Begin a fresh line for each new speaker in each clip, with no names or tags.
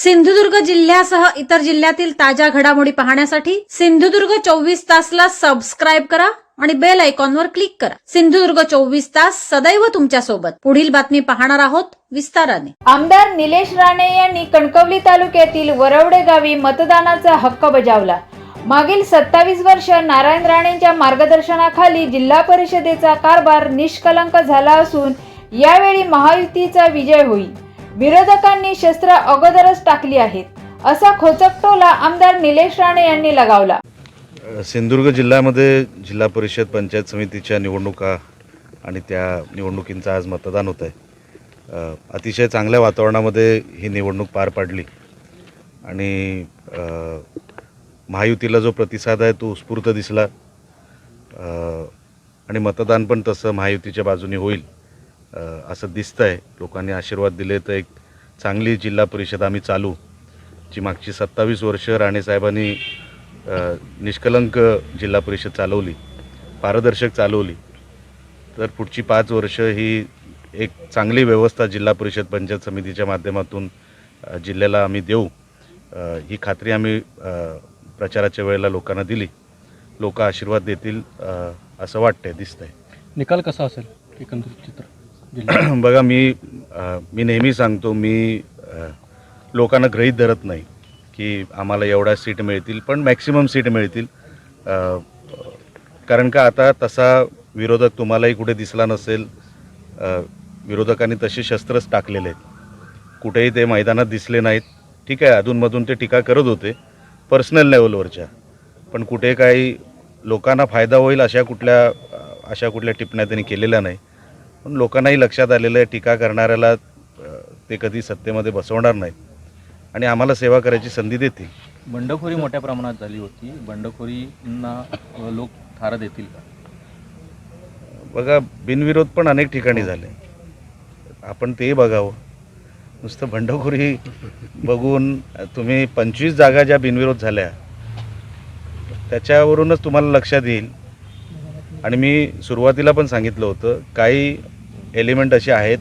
सिंधुदुर्ग जिल्ह्यासह इतर जिल्ह्यातील ताज्या घडामोडी पाहण्यासाठी सिंधुदुर्ग 24 तासला सबस्क्राईब करा आणि बेल आयकॉनवर क्लिक करा। सिंधुदुर्ग 24 तास सदैव तुमच्या सोबत। पुढील बातमी पाहणार आहोत विस्ताराने।
आमदार निलेश राणे यांनी कणकवली तालुक्यातील वरवडे गावी मतदानाचा हक्क बजावला। मागील 27 वर्ष नारायण राणेंच्या मार्गदर्शनाखाली जिल्हा परिषदेचा कारभार निष्कलंक झाला असून यावेळी महायुतीचा विजय होईल। विरोधकांनी शस्त्र अगोदरच टाकली आहेत असा खोचकटोला आमदार निलेश राणे यांनी लगावला।
सिंधुदुर्ग जिल्ह्यामध्ये जिल्हा परिषद पंचायत समितीच्या निवडणुका आणि त्या निवडणुकींचं आज मतदान होत आहे। अतिशय चांगल्या वातावरणामध्ये ही निवडणूक पार पडली आणि महायुतीला जो प्रतिसाद आहे तो उत्स्फूर्त दिसला आणि मतदान पण तसं महायुतीच्या बाजूने होईल असं दिसतंय। लोकांनी आशीर्वाद दिले तर एक चांगली जिल्हा परिषद आम्ही चालू, जी मागची 27 वर्ष राणे साहेबांनी निष्कलंक जिल्हा परिषद चालवली, पारदर्शक चालवली, तर पुढची 5 वर्ष ही एक चांगली व्यवस्था जिल्हा परिषद पंचायत समितीच्या माध्यमातून जिल्ह्याला आम्ही देऊ, ही खात्री आम्ही प्रचाराच्या वेळेला लोकांना दिली। लोक आशीर्वाद देतील असं वाटतंय, दिसतंय।
निकाल कसा असेल एकंदरीत चित्र?
बघा, मी नेहमी सांगतो, मी लोकांना गृहीत धरत नाही की आम्हाला एवढ्या सीट मिळतील, पण मॅक्सिमम सीट मिळतील। कारण का आता तसा विरोधक तुम्हालाही कुठे दिसला नसेल। विरोधकांनी तसे शस्त्रच टाकलेले आहेत, कुठेही ते मैदानात दिसले नाहीत। ठीक आहे, अधूनमधून ते टीका करत होते पर्सनल लेवलवरच्या, पण कुठे काही लोकांना फायदा होईल अशा कुठल्या टिप्पण्या त्यांनी केलेल्या नाही। पण लोकांनाही लक्षात आलेलं आहे टीका करणाऱ्याला ते कधी सत्तेमध्ये बसवणार नाहीत आणि आम्हाला सेवा करायची संधी देतील।
बंडखोरी मोठ्या प्रमाणात झाली होती, बंडखोरींना लोक थारा देतील का?
बघा, बिनविरोध पण अनेक ठिकाणी झाले, आपण ते बघावं। नुसतं बंडखोरी बघून तुम्ही 25 जागा ज्या बिनविरोध झाल्या त्याच्यावरूनच तुम्हाला लक्षात येईल। आणि मी सुरुवातीला पण सांगितलं होतं, काही एलिमेंट असे आहेत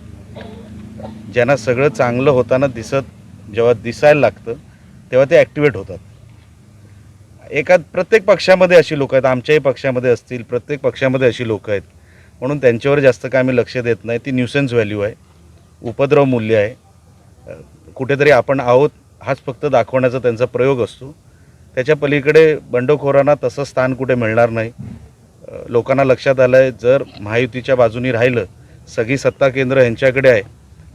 ज्यांना सगळं चांगलं होताना जेव्हा दिसायला लागतं तेव्हा ते ॲक्टिवेट होतात। प्रत्येक पक्षामध्ये अशी लोक आहेत, आमच्याही पक्षामध्ये असतील, प्रत्येक पक्षामध्ये अशी लोक आहेत, म्हणून त्यांच्यावर जास्त काय आम्ही लक्ष देत नाही। ती न्यूसेन्स व्हॅल्यू आहे, उपद्रव मूल्य आहे। कुठेतरी आपण आहोत हाच फक्त दाखवण्याचा त्यांचा प्रयोग असतो, त्याच्या पलीकडे बंडखोरांना तसं स्थान कुठे मिळणार नाही। लोकांना लक्षात आलं आहे, जर महायुतीच्या बाजूनी राहिलं, सगळी सत्ता केंद्र यांच्याकडे आहे,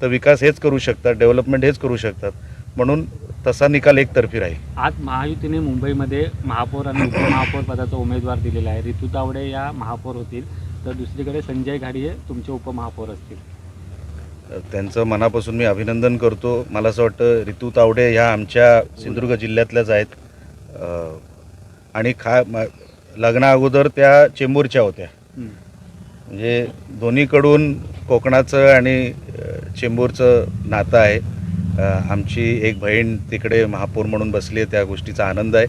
तर विकास हेच करू शकतात, डेव्हलपमेंट हेच करू शकतात, म्हणून तसा निकाल एकतर्फी राहील।
आज महायुतीने मुंबईमध्ये महापौर आणि उपमहापौर पदाचा उमेदवार दिलेला आहे। ऋतू तावडे या महापौर होतील, तर दुसरीकडे संजय घाडिये तुमचे उपमहापौर असतील।
त्यांचं मनापासून मी अभिनंदन करतो। मला असं वाटतं ऋतू तावडे ह्या आमच्या सिंधुदुर्ग जिल्ह्यातल्याच आहेत आणि लग्ना अगोदर त्या चेंबूरच्या होत्या, म्हणजे दोन्हीकडून कोकणाचं आणि चेंबूरचं नातं आहे। आमची एक बहीण तिकडे महापौर म्हणून बसली आहे, त्या गोष्टीचा आनंद आहे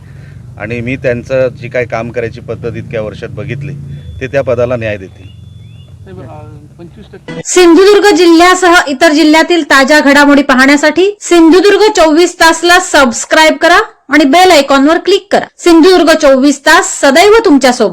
आणि मी त्यांचं जी काय काम करायची पद्धत इतक्या वर्षात बघितली, ते त्या पदाला न्याय देतील।
सिंधुदुर्ग जिल्ह्यासह इतर जिल्ह्यातील ताज्या घडामोडी पाहण्यासाठी सिंधुदुर्ग 24 तासला सबस्क्राईब करा आणि बेल आयकॉनवर क्लिक करा। सिंधुदुर्ग 24 तास सदैव तुमच्या सोबत।